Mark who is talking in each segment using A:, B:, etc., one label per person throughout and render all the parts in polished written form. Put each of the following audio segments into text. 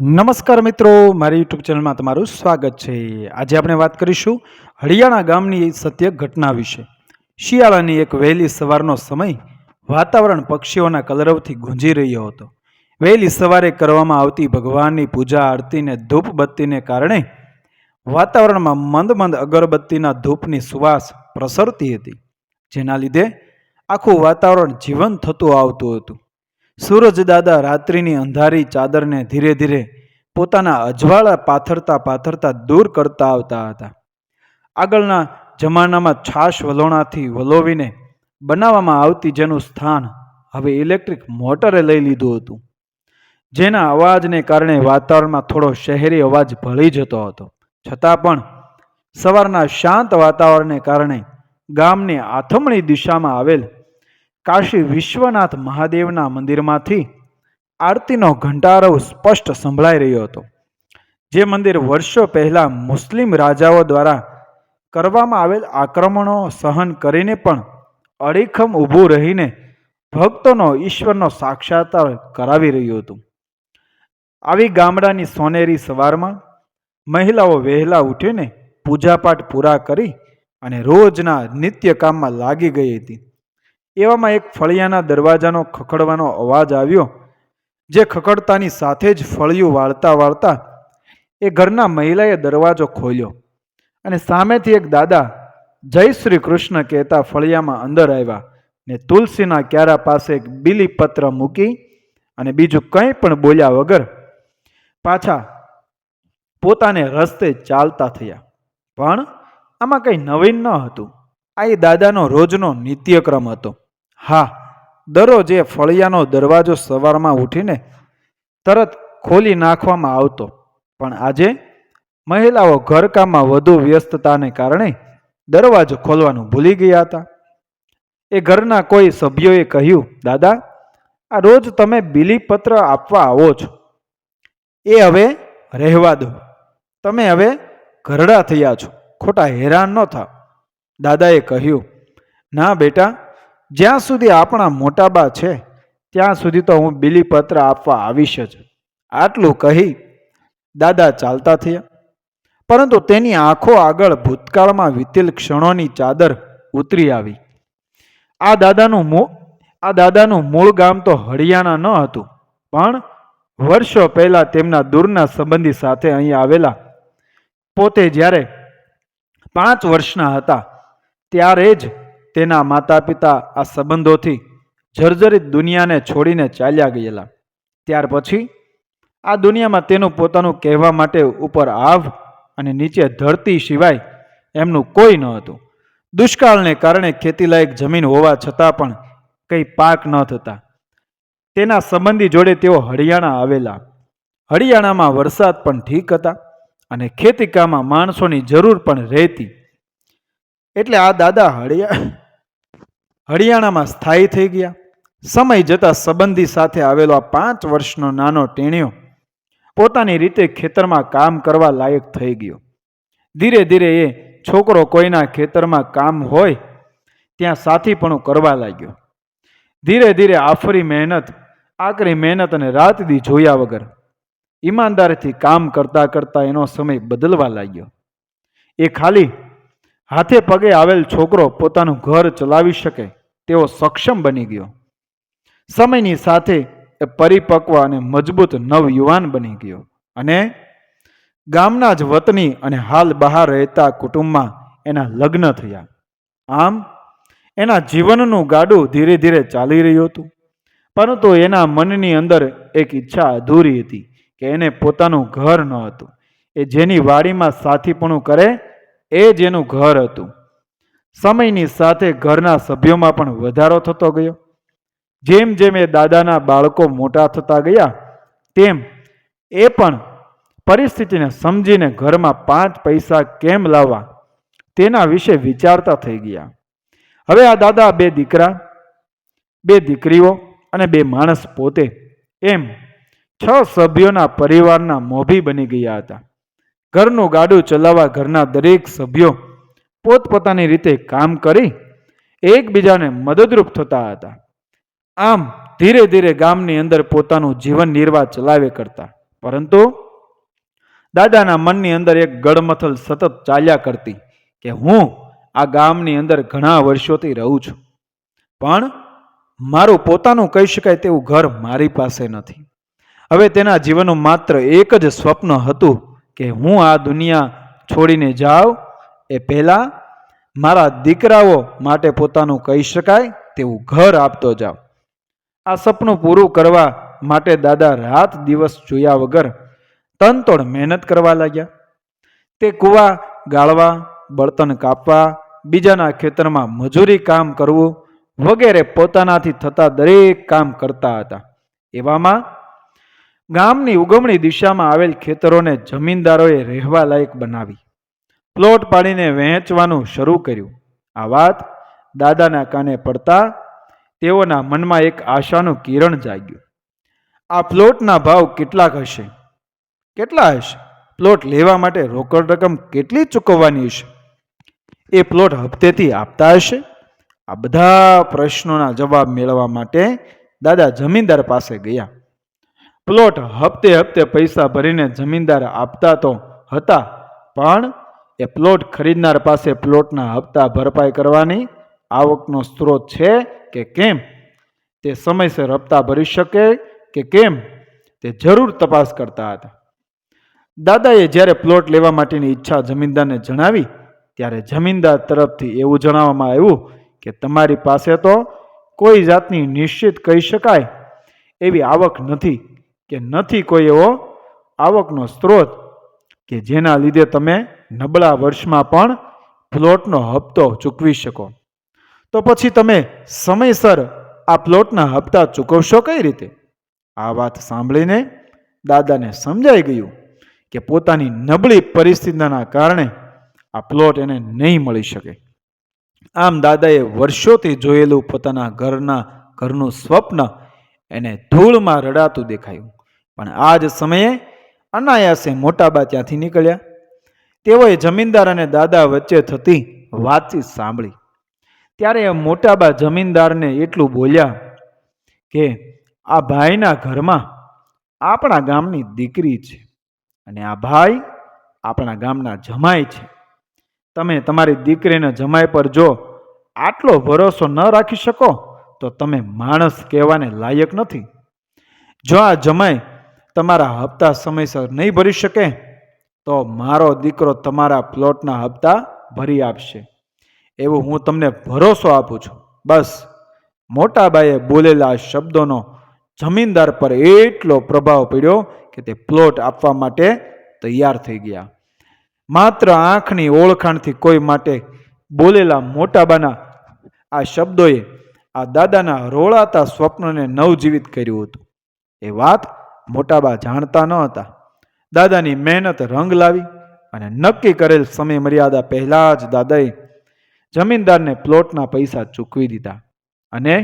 A: નમસ્કાર મિત્રો, મારી યુટ્યુબ ચેનલમાં તમારું સ્વાગત છે। આજે આપણે વાત કરીશું હરિયાણા ગામની સત્ય ઘટના વિશે। શિયાળાની એક વહેલી સવારનો સમય વાતાવરણ પક્ષીઓના કલરવથી ગુંજી રહ્યો હતો। વહેલી સવારે કરવામાં આવતી ભગવાનની પૂજા આરતીને ધૂપ બત્તીને કારણે વાતાવરણમાં મંદ મંદ અગરબત્તીના ધૂપની સુવાસ પ્રસરતી હતી, જેના લીધે આખું વાતાવરણ જીવંત થતું આવતું હતું। સૂરજ દાદા રાત્રિની અંધારી ચાદરને ધીરે ધીરે પોતાના અજવાળા પાથરતા પાથરતા દૂર કરતા આવતા હતા। આગળના જમાનામાં છાશ વલોણાથી વલોવીને બનાવવામાં આવતી જેનું સ્થાન હવે ઇલેક્ટ્રિક મોટરે લઈ લીધું હતું, જેના અવાજને કારણે વાતાવરણમાં થોડો શહેરી અવાજ ભળી જતો હતો। છતાં પણ સવારના શાંત વાતાવરણને કારણે ગામની આથમણી દિશામાં આવેલ કાશી વિશ્વનાથ મહાદેવના મંદિરમાંથી આરતીનો ઘંટારવ સ્પષ્ટ સંભળાઈ રહ્યો હતો। જે મંદિર વર્ષો પહેલા મુસ્લિમ રાજાઓ દ્વારા કરવામાં આવેલ આક્રમણો સહન કરીને પણ અડીખમ ઊભું રહીને ભક્તોનો ઈશ્વરનો સાક્ષાત્કાર કરાવી રહ્યું હતું। આવી ગામડાની સોનેરી સવારમાં મહિલાઓ વહેલા ઉઠીને પૂજાપાઠ પૂરા કરી અને રોજના નિત્ય કામમાં લાગી ગઈ હતી। એવામાં એક ફળિયાના દરવાજાનો ખખડવાનો અવાજ આવ્યો, જે ખખડતાની સાથે જ ફળિયું વાળતા વાળતા એ ઘરના મહિલાએ દરવાજો ખોલ્યો અને સામેથી એક દાદા જય શ્રી કૃષ્ણ કહેતા ફળિયામાં અંદર આવ્યા ને તુલસીના ક્યારા પાસે એક બીલીપત્ર મૂકી અને બીજું કંઈ પણ બોલ્યા વગર પાછા પોતાને રસ્તે ચાલતા થયા। પણ આમાં કંઈ નવીન ન હતું। આ એ દાદાનો રોજનો નિત્યક્રમ હતો। હા, દરરોજ એ ફળિયાનો દરવાજો સવારમાં ઉઠીને તરત ખોલી નાખવામાં આવતો, પણ આજે મહિલાઓ ઘરકામમાં વધુ વ્યસ્તતાને કારણે દરવાજો ખોલવાનું ભૂલી ગયા હતા। એ ઘરના કોઈ સભ્યોએ કહ્યું, દાદા, આ રોજ તમે બીલીપત્ર આપવા આવો છો, એ હવે રહેવા દો। તમે હવે ઘરડા થયા છો, ખોટા હેરાન ન થાવ। દાદાએ કહ્યું, ના બેટા, જ્યાં સુધી આપણા મોટાબા છે ત્યાં સુધી તો હું બીલીપત્ર આપવા આવીશ જ। આટલું કહી દાદા ચાલતા થયા, પરંતુ તેની આંખો આગળ ભૂતકાળમાં વીતેલ ક્ષણોની ચાદર ઉતરી આવી। આ દાદાનું મૂળ ગામ તો હરિયાણા ન હતું, પણ વર્ષો પહેલા તેમના દૂરના સંબંધી સાથે અહીં આવેલા। પોતે જ્યારે 5 વર્ષના હતા ત્યારે જ તેના માતા પિતા આ સંબંધોથી જર્જરિત દુનિયાને છોડીને ચાલ્યા ગયેલા। ત્યાર પછી આ દુનિયામાં તેનું પોતાનું કહેવા માટે ઉપર આભ અને નીચે ધરતી સિવાય એમનું કોઈ ન હતું। દુષ્કાળને કારણે ખેતીલાયક જમીન હોવા છતાં પણ કંઈ પાક ન થતા તેના સંબંધી જોડે તેઓ હરિયાણા આવેલા। હરિયાણામાં વરસાદ પણ ઠીક હતા અને ખેતીકામમાં માણસોની જરૂર પણ રહેતી, એટલે આ દાદા હરિયાણામાં સ્થાયી થઈ ગયા। સમય જતાં સંબંધી સાથે આવેલો આ 5 વર્ષનો નાનો ટેણિયો પોતાની રીતે ખેતરમાં કામ કરવા લાયક થઈ ગયો। ધીરે ધીરે એ છોકરો કોઈના ખેતરમાં કામ હોય ત્યાં સાથીપણું કરવા લાગ્યો। ધીરે ધીરે આકરી મહેનત અને રાત દી જોયા વગર ઈમાનદારીથી કામ કરતા કરતા એનો સમય બદલવા લાગ્યો। એ ખાલી હાથે પગે આવેલ છોકરો પોતાનું ઘર ચલાવી શકે તેવો સક્ષમ બની ગયો। સમયની સાથે એ પરિપક્વ અને મજબૂત નવયુવાન બની ગયો અને ગામના જ વતની અને હાલ બહાર રહેતા કુટુંબમાં એના લગ્ન થયા। આમ એના જીવનનું ગાડું ધીરે ધીરે ચાલી રહ્યું હતું, પરંતુ એના મનની અંદર એક ઈચ્છા અધૂરી હતી કે એને પોતાનું ઘર ન હતું। એ જેની વાડીમાં સાથીપણું કરે એ જ એનું ઘર હતું। સમયની સાથે ઘરના સભ્યોમાં પણ વધારો થતો ગયો। જેમ જેમ એ દાદાના બાળકો મોટા થતા ગયા તેમ એ પણ પરિસ્થિતિને સમજીને ઘરમાં 5 પૈસા કેમ લાવવા તેના વિશે વિચારતા થઈ ગયા। હવે આ દાદા 2 દીકરા, 2 દીકરીઓ અને 2 માણસ પોતે એમ 6 સભ્યોના પરિવારના મોભી બની ગયા હતા। ઘરનું ગાડું ચલાવવા ઘરના દરેક સભ્યો પોતપોતાની રીતે કામ કરી એકબીજાને મદદરૂપ થતા હતા। આમ ધીરે ધીરે ગામની અંદર પોતાનું જીવન નિર્વાહ ચલાવે કરતા, પરંતુ દાદાના મનની અંદર એક ગડમથલ સતત ચાલ્યા કરતી કે હું આ ગામની અંદર ઘણા વર્ષોથી રહું છું, પણ મારું પોતાનું કહી શકાય તેવું ઘર મારી પાસે નથી. હવે તેના જીવનનું માત્ર એક જ સ્વપ્ન હતું કે હું આ દુનિયા છોડીને જાઉં એ પહેલાં મારા દીકરાઓ માટે પોતાનું કહી શકાય તેવું ઘર આપતો જાઉં. આ સપનું પૂરું કરવા માટે દાદા રાત દિવસ જોયા વગર તનતોડ મહેનત કરવા લાગ્યા. તે કૂવા ગાળવા, બળતણ કાપવા, બીજાના ખેતરમાં મજૂરી કામ કરવું વગેરે પોતાનાથી થતા દરેક કામ કરતા હતા. એવામાં ગામની ઉગમણી દિશામાં આવેલ ખેતરોને જમીનદારોએ રહેવા લાયક બનાવી પ્લોટ પાડીને વહેંચવાનું શરૂ કર્યું. આ વાત દાદાના કાને પડતા તેઓના મનમાં એક આશાનું કિરણ જાગ્યું. આ પ્લોટના ભાવ કેટલાક હશે? કેટલા હશે? પ્લોટ લેવા માટે રોકડ રકમ કેટલી ચૂકવવાની હશે? એ પ્લોટ હપ્તેથી આપતા હશે? આ બધા પ્રશ્નોના જવાબ મેળવવા માટે દાદા જમીનદાર પાસે ગયા. પ્લોટ હપ્તે હપ્તે પૈસા ભરીને જમીનદાર આપતા તો હતા, પણ એ પ્લોટ ખરીદનાર પાસે પ્લોટના હપ્તા ભરપાઈ કરવાની આવકનો સ્ત્રોત છે કે કેમ, તે સમયસર હપ્તા ભરી શકે કે કેમ, તે જરૂર તપાસ કરતા હતા. દાદાએ જ્યારે પ્લોટ લેવા માટેની ઈચ્છા જમીનદારને જણાવી ત્યારે જમીનદાર તરફથી એવું જણાવવામાં આવ્યું કે તમારી પાસે તો કોઈ જાતની નિશ્ચિત કહી શકાય એવી આવક નથી કે નથી કોઈ એવો આવકનો સ્ત્રોત કે જેના લીધે તમે નબળા વર્ષમાં પણ પ્લોટનો હપ્તો ચૂકવી શકો. તો પછી તમે સમયસર આ પ્લોટના હપ્તા ચૂકવશો કઈ રીતે? આ વાત સાંભળીને દાદાને સમજાઈ ગયું કે પોતાની નબળી પરિસ્થિતિના કારણે આ પ્લોટ એને નહીં મળી શકે. આમ દાદાએ વર્ષોથી જોયેલું પોતાના ઘરનું સ્વપ્ન એને ધૂળમાં રડાતું દેખાયું. પણ આ જ સમયે અનાયાસે મોટાબા ત્યાંથી નીકળ્યા. તેઓએ જમીનદાર અને દાદા વચ્ચે થતી વાતચીત સાંભળી. ત્યારે મોટાબા જમીનદારને એટલું બોલ્યા કે આ ભાઈના ઘરમાં આપણા ગામની દીકરી છે અને આ ભાઈ આપણા ગામના જમાઈ છે. તમે તમારી દીકરીને જમાઈ પર જો આટલો ભરોસો ન રાખી શકો તો તમે માણસ કહેવાને લાયક નથી. જો આ જમાઈ તમારા હપ્તા સમયસર નહીં ભરી શકે તો મારો દીકરો તમારા પ્લોટના હપ્તા ભરી આપશે, એવું હું તમને ભરોસો આપું છું. બસ મોટાબાઈએ બોલેલા શબ્દોનો જમીનદાર પર એટલો પ્રભાવ પડ્યો કે તે પ્લોટ આપવા માટે તૈયાર થઈ ગયા. માત્ર આંખની ઓળખાણથી કોઈ માટે બોલેલા મોટાબાના આ શબ્દોએ આ દાદાના રોળાતા સ્વપ્નને નવજીવિત કર્યું હતું. એ વાત મોટાબા જાણતા ન હતા. દાદાની મહેનત રંગ લાવી અને નક્કી કરેલ સમય મર્યાદા પહેલા જ દાદાએ જમીનદારને પ્લોટના પૈસા ચૂકવી દીધા અને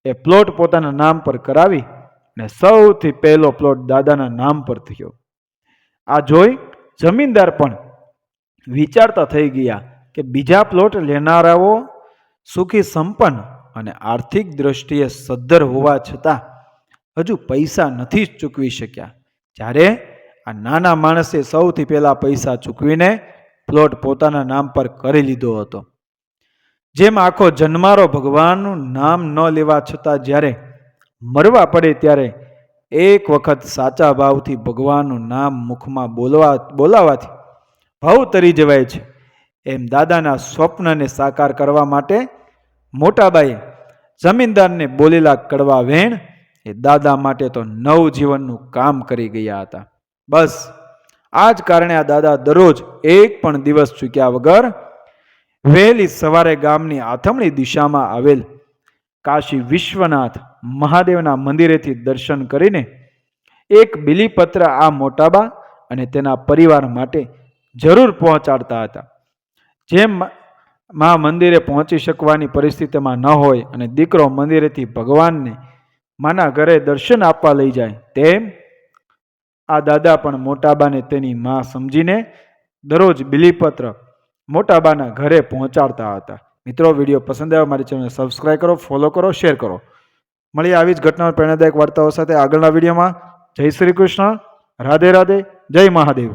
A: એ પ્લોટ પોતાના નામ પર કરાવી અને સૌથી પહેલો પ્લોટ દાદાના નામ પર થયો. આ જોઈ જમીનદાર પણ વિચારતા થઈ ગયા કે બીજા પ્લોટ લેનારાઓ સુખી સંપન્ન અને આર્થિક દ્રષ્ટિએ સદ્ધર હોવા છતાં હજુ પૈસા નથી ચૂકવી શક્યા, જ્યારે આ નાના માણસે સૌથી પહેલા પૈસા ચૂકવીને પ્લોટ પોતાના નામ પર કરી લીધો હતો. જેમ આખો જન્મારો ભગવાનનું નામ ન લેવા છતાં જ્યારે મરવા પડે ત્યારે એક વખત સાચા ભાવથી ભગવાનનું નામ મુખમાં બોલાવાથી ભાવ તરી જવાય છે, એમ દાદાના સ્વપ્નને સાકાર કરવા માટે મોટાબાઈએ જમીનદારને બોલેલા કડવા વેણ એ દાદા માટે તો નવજીવનનું કામ કરી ગયા હતા. બસ આ જ કારણે આ દાદા દરરોજ એક પણ દિવસ ચૂક્યા વગર વહેલી સવારે ગામની આથમણી દિશામાં આવેલ કાશી વિશ્વનાથ મહાદેવના મંદિરેથી દર્શન કરીને એક બિલીપત્ર આ મોટાબા અને તેના પરિવાર માટે જરૂર પહોંચાડતા હતા. જેમ મા મંદિરે પહોંચી શકવાની પરિસ્થિતિમાં ન હોય અને દીકરો મંદિરેથી ભગવાનને માના ઘરે દર્શન આપવા લઈ જાય, તેમ આ દાદા પણ મોટાબાને તેની મા સમજીને દરરોજ બિલીપત્ર મોટાબાના ઘરે પહોંચાડતા હતા. મિત્રો, વિડીયો પસંદ આવ્યો મારી ચેનલને સબસ્ક્રાઈબ કરો, ફોલો કરો, શેર કરો. મળીએ આવી જ ઘટનાઓ પ્રેરણાદાયક વાર્તાઓ સાથે આગળના વિડીયોમાં. જય શ્રી કૃષ્ણ, રાધે રાધે. જય મહાદેવ.